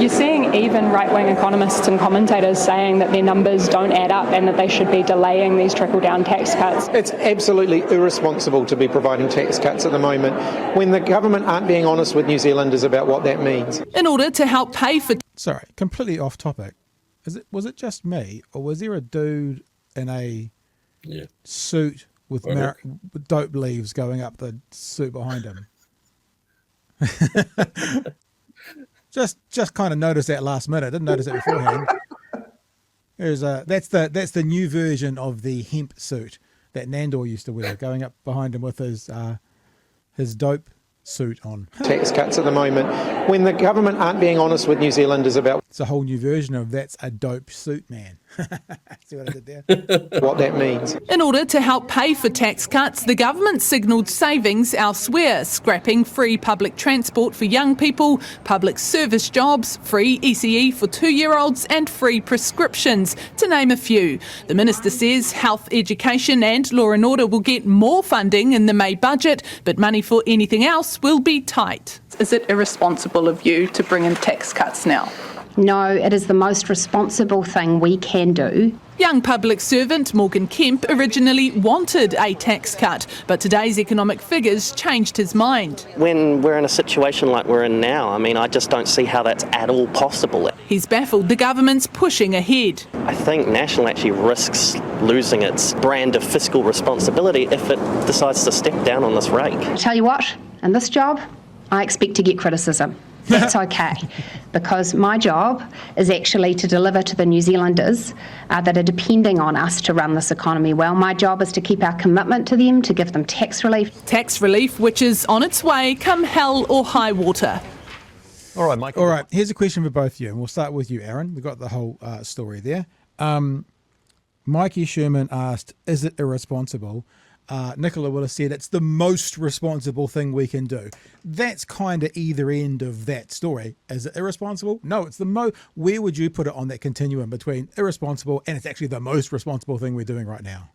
You're seeing even right-wing economists and commentators saying that their numbers don't add up and that they should be delaying these trickle-down tax cuts. It's absolutely irresponsible to be providing tax cuts at the moment when the government aren't being honest with New Zealanders about what that means. In order to help pay for... Sorry, completely off topic. Was it just me, or was there a dude in a suit with dope leaves going up the suit behind him? Just kind of noticed that last minute. Didn't notice it beforehand. That's the new version of the hemp suit that Nandor used to wear, going up behind him with his dope suit on. Tax cuts at the moment when the government aren't being honest with New Zealanders about... It's a whole new version of that's a dope suit, man. See what I did there? What that means. In order to help pay for tax cuts, the government signalled savings elsewhere, scrapping free public transport for young people, public service jobs, free ECE for 2-year-olds and free prescriptions, to name a few. The minister says health, education and law and order will get more funding in the May budget, but money for anything else will be tight. Is it irresponsible of you to bring in tax cuts now? No, it is the most responsible thing we can do. Young public servant Morgan Kemp originally wanted a tax cut, but today's economic figures changed his mind. When we're in a situation like we're in now, I just don't see how that's at all possible. He's baffled the government's pushing ahead. I think National actually risks losing its brand of fiscal responsibility if it decides to step down on this rake. Tell you what, in this job, I expect to get criticism. That's okay, because my job is actually to deliver to the New Zealanders that are depending on us to run this economy well. My job is to keep our commitment to them, to give them tax relief. Tax relief which is on its way come hell or high water. All right, Mike. All right, here's a question for both of you, and we'll start with you, Aaron. We've got the whole story there. Mikey Sherman asked, is it irresponsible? Nicola Willis said it's the most responsible thing we can do. That's kind of either end of that story. Is it irresponsible? No, it's the most. Where would you put it on that continuum between irresponsible and it's actually the most responsible thing we're doing right now?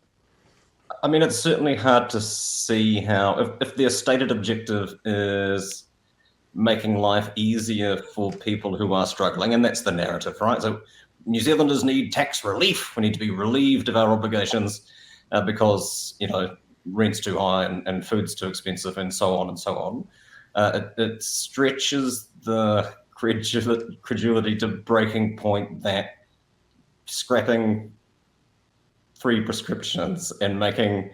It's certainly hard to see how, if their stated objective is making life easier for people who are struggling, and that's the narrative, right? So New Zealanders need tax relief. We need to be relieved of our obligations because, rent's too high and food's too expensive and so on and so on. It stretches the credulity to breaking point that scrapping free prescriptions and making,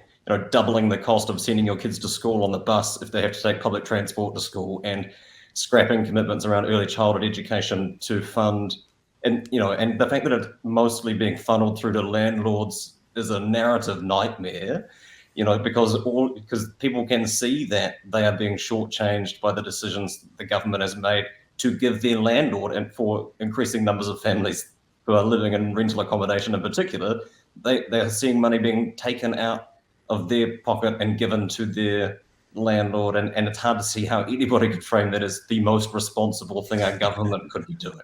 doubling the cost of sending your kids to school on the bus if they have to take public transport to school, and scrapping commitments around early childhood education to fund, and the fact that it's mostly being funneled through to landlords is a narrative nightmare. Because people can see that they are being shortchanged by the decisions the government has made to give their landlord, and for increasing numbers of families who are living in rental accommodation in particular, they are seeing money being taken out of their pocket and given to their landlord. And it's hard to see how anybody could frame that as the most responsible thing our government could be doing.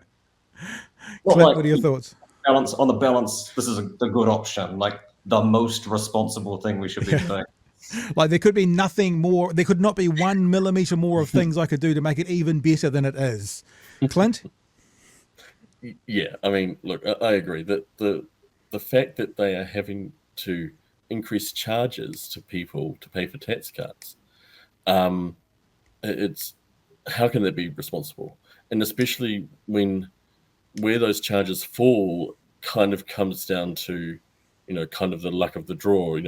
Clint, what are your thoughts? On the balance, this is the good option. The most responsible thing we should be doing. There could be nothing more. There could not be 1 millimeter more of things I could do to make it even better than it is. Clint? Yeah, look, I agree that the fact that they are having to increase charges to people to pay for tax cuts, it's how can that be responsible? And especially where those charges fall kind of comes down to kind of the luck of the draw.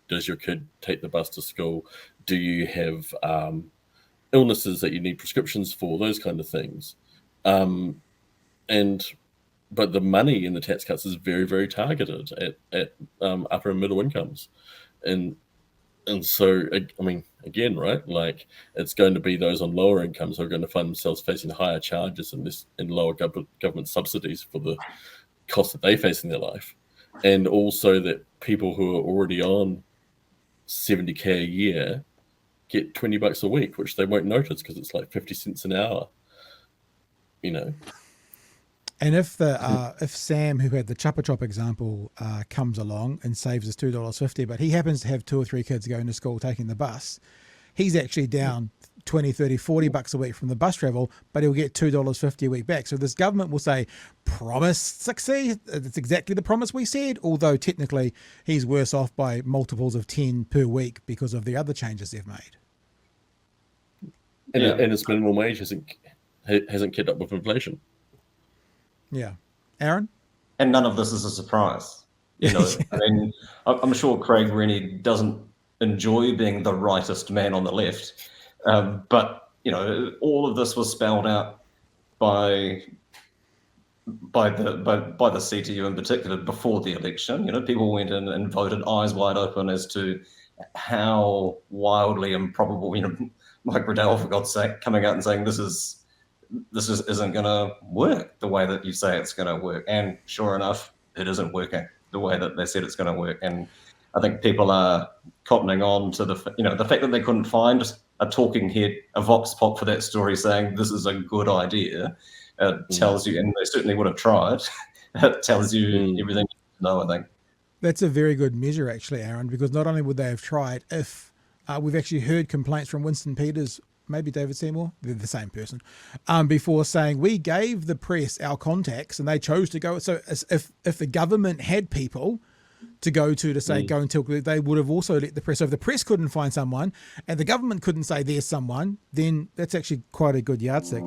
Does your kid take the bus to school? Do you have illnesses that you need prescriptions for? Those kind of things. But the money in the tax cuts is very, very targeted at upper and middle incomes, and so again, right? It's going to be those on lower incomes who are going to find themselves facing higher charges and lower government subsidies for the cost that they face in their life. And also that people who are already on $70K a year get $20 a week, which they won't notice because it's 50 cents an hour, And if Sam, who had the Chupa Chop example, comes along and saves us $2.50, but he happens to have 2 or 3 kids going to school taking the bus, he's actually down 20, 30, 40 bucks a week from the bus travel, but he'll get $2.50 a week back. So this government will say, promise 60. It's exactly the promise we said, although technically he's worse off by multiples of 10 per week because of the other changes they've made. And its minimum wage hasn't kept up with inflation. Yeah. Aaron? And none of this is a surprise. You know, I mean, I'm sure Craig Rennie doesn't enjoy being the rightest man on the left, but you know, all of this was spelled out by the CTU in particular before the election. You know, people went in and voted eyes wide open as to how wildly improbable. You know, Mike Riddell, for God's sake, coming out and saying this isn't going to work the way that you say it's going to work, and sure enough, it isn't working the way that they said it's going to work. And I think people are cottoning on to the fact that they couldn't find a talking head, a vox pop for that story saying this is a good idea. Tells you, and they certainly would have tried. It tells you everything you need to know, I think. That's a very good measure, actually, Aaron, because not only would they have tried, if we've actually heard complaints from Winston Peters, maybe David Seymour, they're the same person, before saying we gave the press our contacts and they chose to go. So if the government had people to go to say go and tell, they would have also let the press. So if the press couldn't find someone and the government couldn't say there's someone, then that's actually quite a good yardstick.